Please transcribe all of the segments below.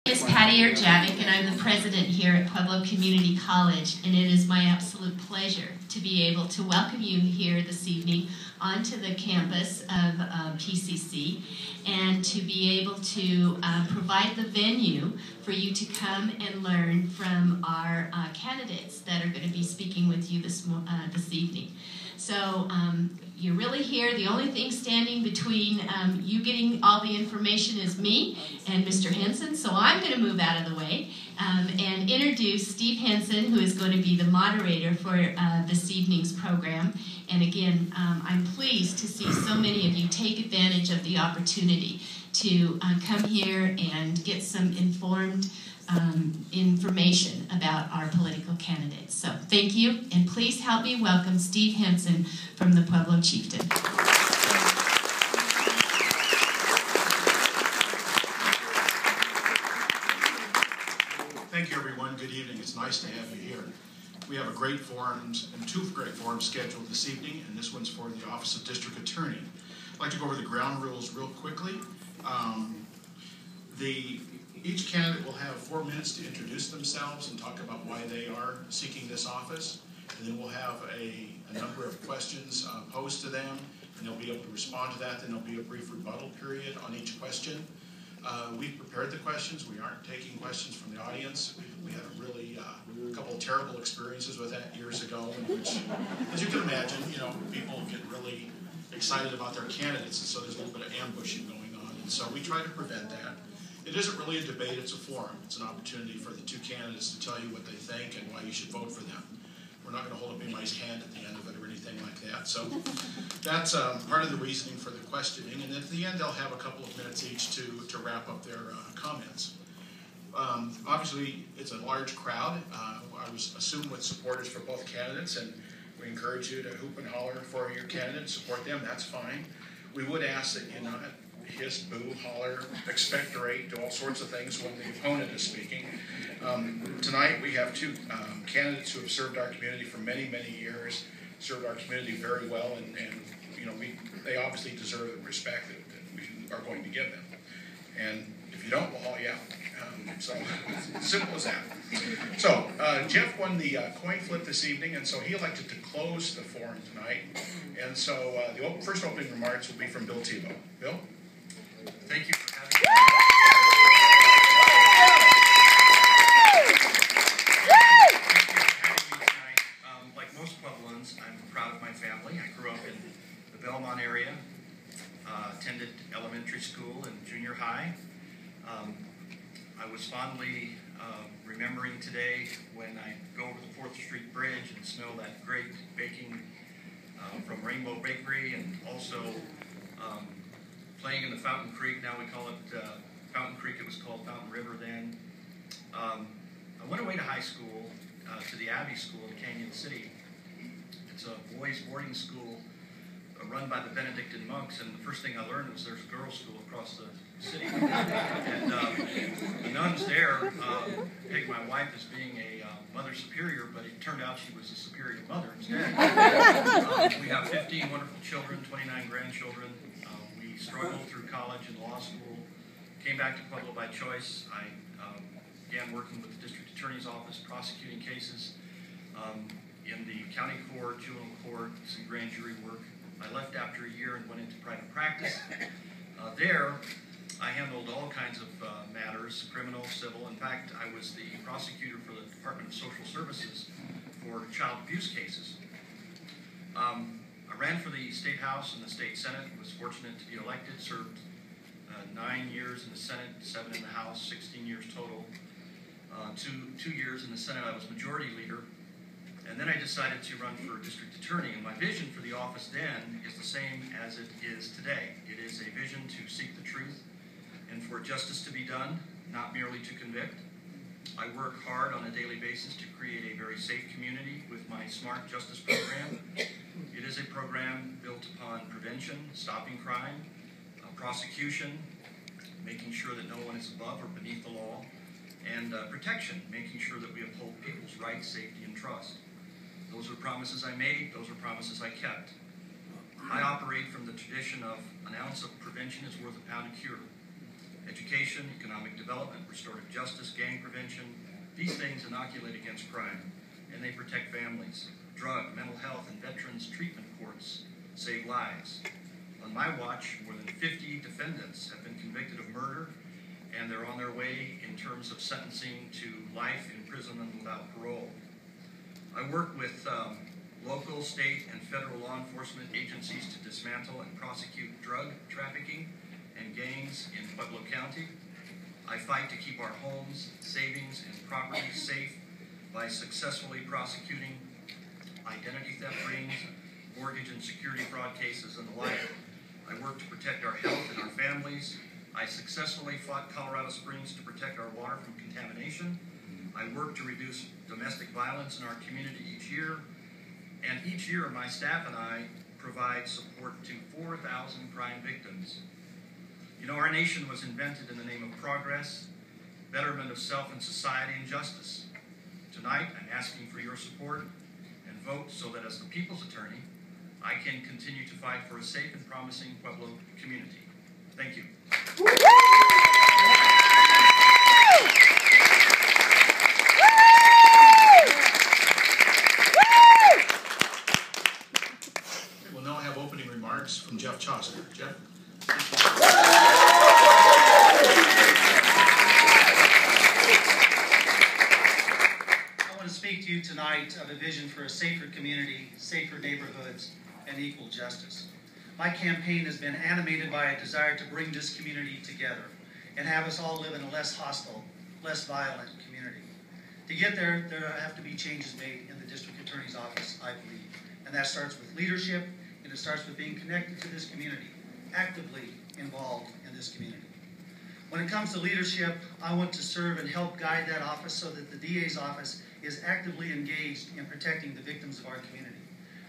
It's Patty Erjavik, and I'm the president here at Pueblo Community College, and it is my absolute pleasure to be able to welcome you here this evening onto the campus of PCC, and to be able to provide the venue for you to come and learn from our candidates that are going to be speaking with you this evening. So you're really here. The only thing standing between you getting all the information is me and Mr. Henson. So I'm going to move out of the way and introduce Steve Henson, who is going to be the moderator for this evening's program. And again, I'm pleased to see so many of you take advantage of the opportunity to come here and get some informed information about our political candidates. So thank you, and please help me welcome Steve Henson from the Pueblo Chieftain. Thank you, everyone. Good evening. It's nice to have you here. We have a great forums and two great forums scheduled this evening, and this one's for the Office of District Attorney. I'd like to go over the ground rules real quickly. Each candidate will have 4 minutes to introduce themselves and talk about why they are seeking this office. And then we'll have a number of questions posed to them, and they'll be able to respond to that. Then there'll be a brief rebuttal period on each question. We've prepared the questions. We aren't taking questions from the audience. We had a couple of terrible experiences with that years ago, in which, as you can imagine, people get really excited about their candidates, and so there's a little bit of ambushing going on. And so we try to prevent that. It isn't really a debate, it's a forum. It's an opportunity for the two candidates to tell you what they think and why you should vote for them. We're not going to hold up anybody's hand at the end of it or anything like that. So that's part of the reasoning for the questioning. And at the end, they'll have a couple of minutes each to wrap up their comments. Obviously, it's a large crowd. I assume with supporters for both candidates, and we encourage you to hoop and holler for your candidate, support them, that's fine. We would ask that you not hiss, boo, holler, expectorate, do all sorts of things when the opponent is speaking. Tonight we have two candidates who have served our community for many, many years, served our community very well, and they obviously deserve the respect that we are going to give them. And if you don't, we'll haul you out. So it's simple as that. So Jeff won the coin flip this evening, and so he elected to close the forum tonight. And so the first opening remarks will be from Bill Thiebaut. Bill? Thank you for having me. Tonight. Like most Puebloans, I'm proud of my family. I grew up in the Belmont area, attended elementary school and junior high. I was fondly remembering today when I go over the 4th Street Bridge and smell that great baking from Rainbow Bakery, and also playing in the Fountain Creek. Now we call it Fountain Creek. It was called Fountain River then. I went away to high school, to the Abbey School in Canyon City. It's a boys' boarding school run by the Benedictine monks, and the first thing I learned was there's a girls' school across the city. And the nuns there picked my wife as being a mother superior, but it turned out she was a superior mother instead. We have 15 wonderful children, 29 grandchildren. We struggled through college and law school, came back to Pueblo by choice. I began working with the district attorney's office, prosecuting cases in the county court, juvenile court, some grand jury work. I left after a year and went into private practice. There, I handled all kinds of matters, criminal, civil. In fact, I was the prosecutor for the Department of Social Services for child abuse cases. I ran for the State House and the State Senate, was fortunate to be elected, served 9 years in the Senate, 7 in the House, 16 years total. 2 years in the Senate, I was majority leader. And then I decided to run for district attorney, and my vision for the office then is the same as it is today. It is a vision to seek the truth and for justice to be done, not merely to convict. I work hard on a daily basis to create a very safe community with my Smart Justice program. It is a program built upon prevention, stopping crime, prosecution, making sure that no one is above or beneath the law, and protection, making sure that we uphold people's rights, safety, and trust. Those are promises I made, those are promises I kept. I operate from the tradition of an ounce of prevention is worth a pound of cure. education, economic development, restorative justice, gang prevention. These things inoculate against crime, and they protect families. Drug, mental health, and veterans treatment courts save lives. On my watch, more than 50 defendants have been convicted of murder, and they're on their way in terms of sentencing to life imprisonment without parole. I work with local, state, and federal law enforcement agencies to dismantle and prosecute drug trafficking and gangs in Pueblo County. I fight to keep our homes, savings, and property safe by successfully prosecuting identity theft rings, mortgage and security fraud cases, and the like. I work to protect our health and our families. I successfully fought Colorado Springs to protect our water from contamination. I work to reduce domestic violence in our community each year. And each year, my staff and I provide support to 4,000 crime victims. You know, our nation was invented in the name of progress, betterment of self and society, and justice. Tonight, I'm asking for your support and vote so that as the people's attorney, I can continue to fight for a safe and promising Pueblo community. Thank you. We'll now have opening remarks from Jeff Chaucer. Jeff? I want to speak to you tonight of a vision for a safer community, safer neighborhoods, and equal justice. My campaign has been animated by a desire to bring this community together and have us all live in a less hostile, less violent community. To get there, there have to be changes made in the district attorney's office, I believe. And that starts with leadership, and it starts with being connected to this community, actively involved in this community. When it comes to leadership, I want to serve and help guide that office so that the DA's office is actively engaged in protecting the victims of our community.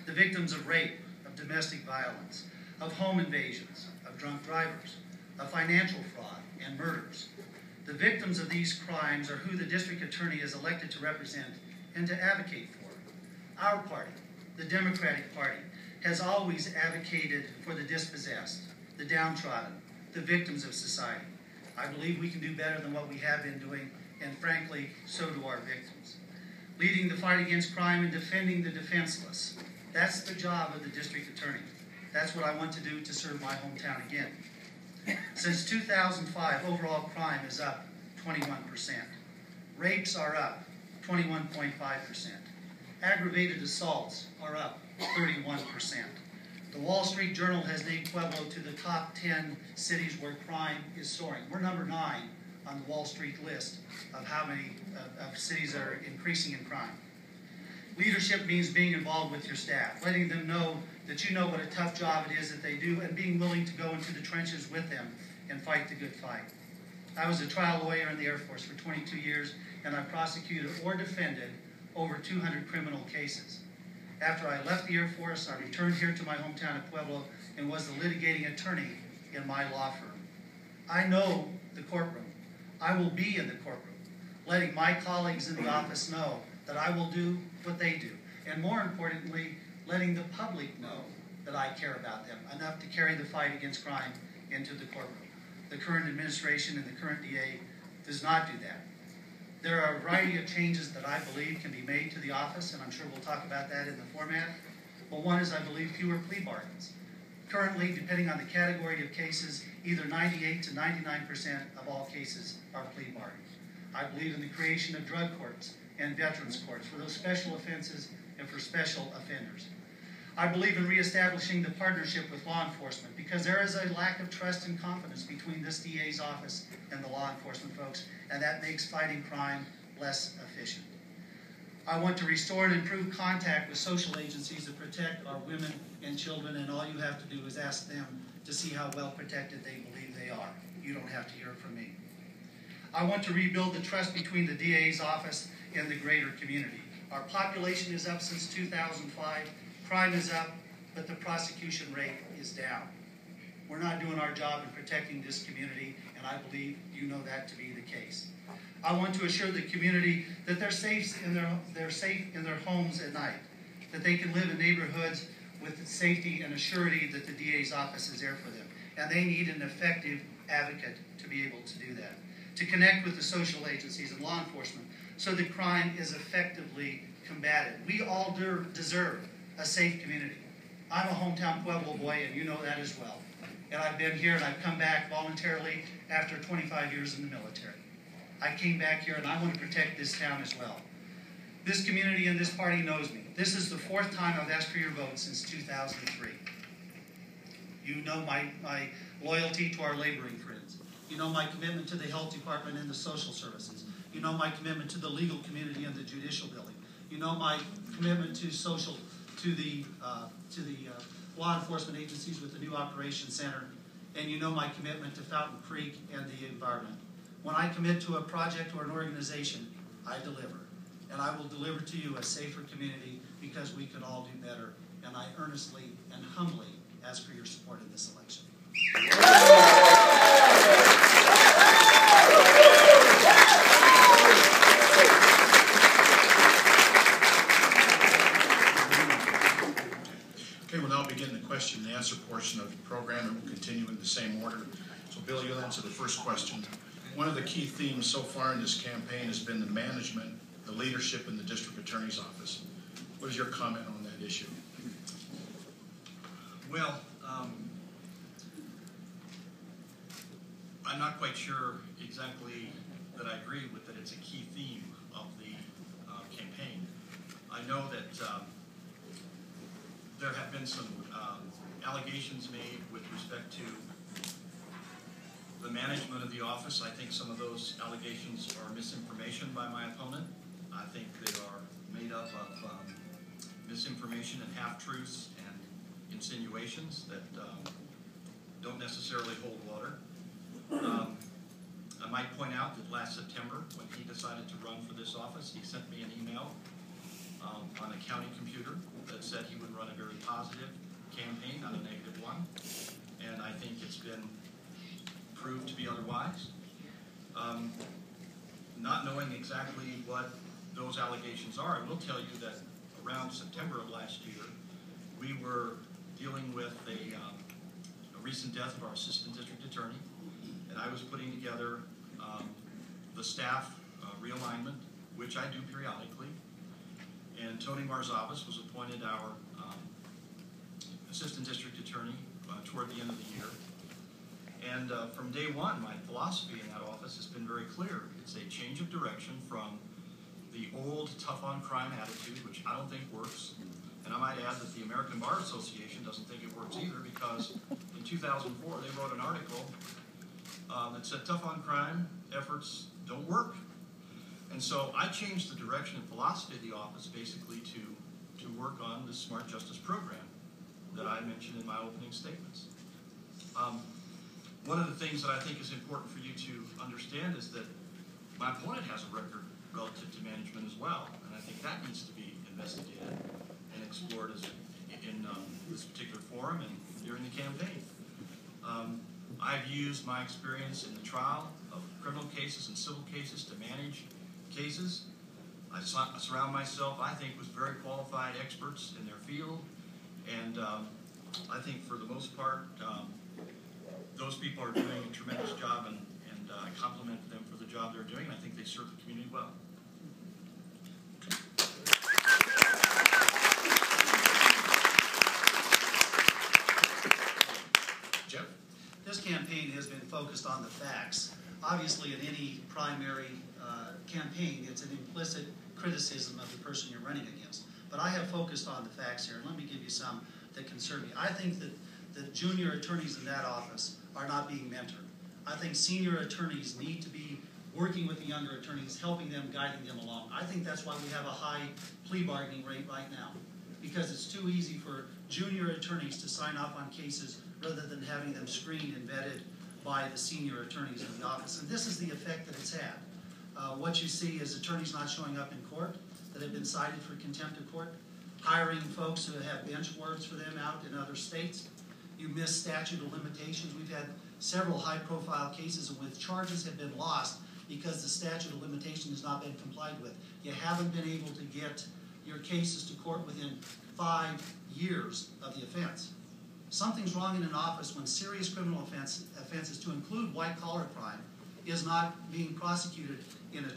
The victims of rape, of domestic violence, of home invasions, of drunk drivers, of financial fraud, and murders. The victims of these crimes are who the district attorney is elected to represent and to advocate for. Our party, the Democratic Party, has always advocated for the dispossessed, the downtrodden, the victims of society. I believe we can do better than what we have been doing, and frankly, so do our victims. Leading the fight against crime and defending the defenseless. That's the job of the district attorney. That's what I want to do to serve my hometown again. Since 2005, overall crime is up 21%. Rapes are up 21.5%. Aggravated assaults are up 31%. The Wall Street Journal has named Pueblo to the top 10 cities where crime is soaring. We're number 9 on the Wall Street list of how many of cities are increasing in crime. Leadership means being involved with your staff, letting them know that you know what a tough job it is that they do, and being willing to go into the trenches with them and fight the good fight. I was a trial lawyer in the Air Force for 22 years, and I prosecuted or defended over 200 criminal cases. After I left the Air Force, I returned here to my hometown of Pueblo and was the litigating attorney in my law firm. I know the courtroom. I will be in the courtroom, letting my colleagues in the office know that I will do what they do, and more importantly, letting the public know that I care about them enough to carry the fight against crime into the courtroom. The current administration and the current DA does not do that. There are a variety of changes that I believe can be made to the office, and I'm sure we'll talk about that in the format. But one is, I believe, fewer plea bargains. Currently, depending on the category of cases, either 98 to 99% of all cases are plea bargains. I believe in the creation of drug courts and veterans courts for those special offenses and for special offenders. I believe in reestablishing the partnership with law enforcement because there is a lack of trust and confidence between this DA's office and the law enforcement folks, and that makes fighting crime less efficient. I want to restore and improve contact with social agencies that protect our women and children, and all you have to do is ask them to see how well protected they believe they are. You don't have to hear it from me. I want to rebuild the trust between the DA's office and the greater community. Our population is up since 2005. Crime is up, but the prosecution rate is down. We're not doing our job in protecting this community, and I believe you know that to be the case. I want to assure the community that they're safe in their homes at night, that they can live in neighborhoods with the safety and assurity that the DA's office is there for them. And they need an effective advocate to be able to do that, to connect with the social agencies and law enforcement so that crime is effectively combated. We all deserve a safe community. I'm a hometown Pueblo boy, and you know that as well. And I've been here, and I've come back voluntarily after 25 years in the military. I came back here, and I want to protect this town as well. This community and this party knows me. This is the 4th time I've asked for your vote since 2003. You know my loyalty to our laboring friends. You know my commitment to the health department and the social services. You know my commitment to the legal community and the judicial building. You know my commitment to the law enforcement agencies with the new operations center. And you know my commitment to Fountain Creek and the environment. When I commit to a project or an organization, I deliver. And I will deliver to you a safer community because we can all do better. And I earnestly and humbly ask for your support in this election. Okay, we'll now begin the question and answer portion of the program, and we'll continue in the same order. So, Bill, you'll answer the first question. One of the key themes so far in this campaign has been the management, the leadership in the district attorney's office. What is your comment on that issue? Well, I'm not quite sure exactly that I agree with that it's a key theme of the campaign. I know that there have been some allegations made with respect to the management of the office. I think some of those allegations are misinformation by my opponent. I think they are made up of misinformation and half-truths and insinuations that don't necessarily hold water. I might point out that last September, when he decided to run for this office, he sent me an email on a county computer that said he would run a very positive campaign, not a negative one. And I think it's been proved to be otherwise. Not knowing exactly what those allegations are, I will tell you that around September of last year, we were dealing with a recent death of our assistant district attorney, and I was putting together the staff realignment, which I do periodically, and Tony Marzavas was appointed our assistant district attorney toward the end of the year. And from day one, my philosophy in that office has been very clear. It's a change of direction from the old tough-on-crime attitude, which I don't think works. And I might add that the American Bar Association doesn't think it works either, because in 2004 they wrote an article that said tough-on-crime efforts don't work. And so I changed the direction and philosophy of the office basically to work on the Smart Justice program that I mentioned in my opening statements. One of the things that I think is important for you to understand is that my opponent has a record relative to management as well, and I think that needs to be investigated and explored in this particular forum and during the campaign. I've used my experience in the trial of criminal cases and civil cases to manage cases. I surround myself, I think, with very qualified experts in their field, and I think for the most part, those people are doing a tremendous job, and I compliment them for the job they're doing. I think they serve the community well. Jeff? This campaign has been focused on the facts. Obviously, in any primary campaign, it's an implicit criticism of the person you're running against. But I have focused on the facts here, and let me give you some that concern me. I think that the junior attorneys in that office are not being mentored. I think senior attorneys need to be working with the younger attorneys, helping them, guiding them along. I think that's why we have a high plea bargaining rate right now, because it's too easy for junior attorneys to sign off on cases rather than having them screened and vetted by the senior attorneys in the office. And this is the effect that it's had. What you see is attorneys not showing up in court that have been cited for contempt of court, hiring folks who have bench warrants for them out in other states. You miss statute of limitations. We've had several high-profile cases in which charges have been lost because the statute of limitation has not been complied with. You haven't been able to get your cases to court within 5 years of the offense. Something's wrong in an office when serious criminal offenses, to include white-collar crime, is not being prosecuted in a time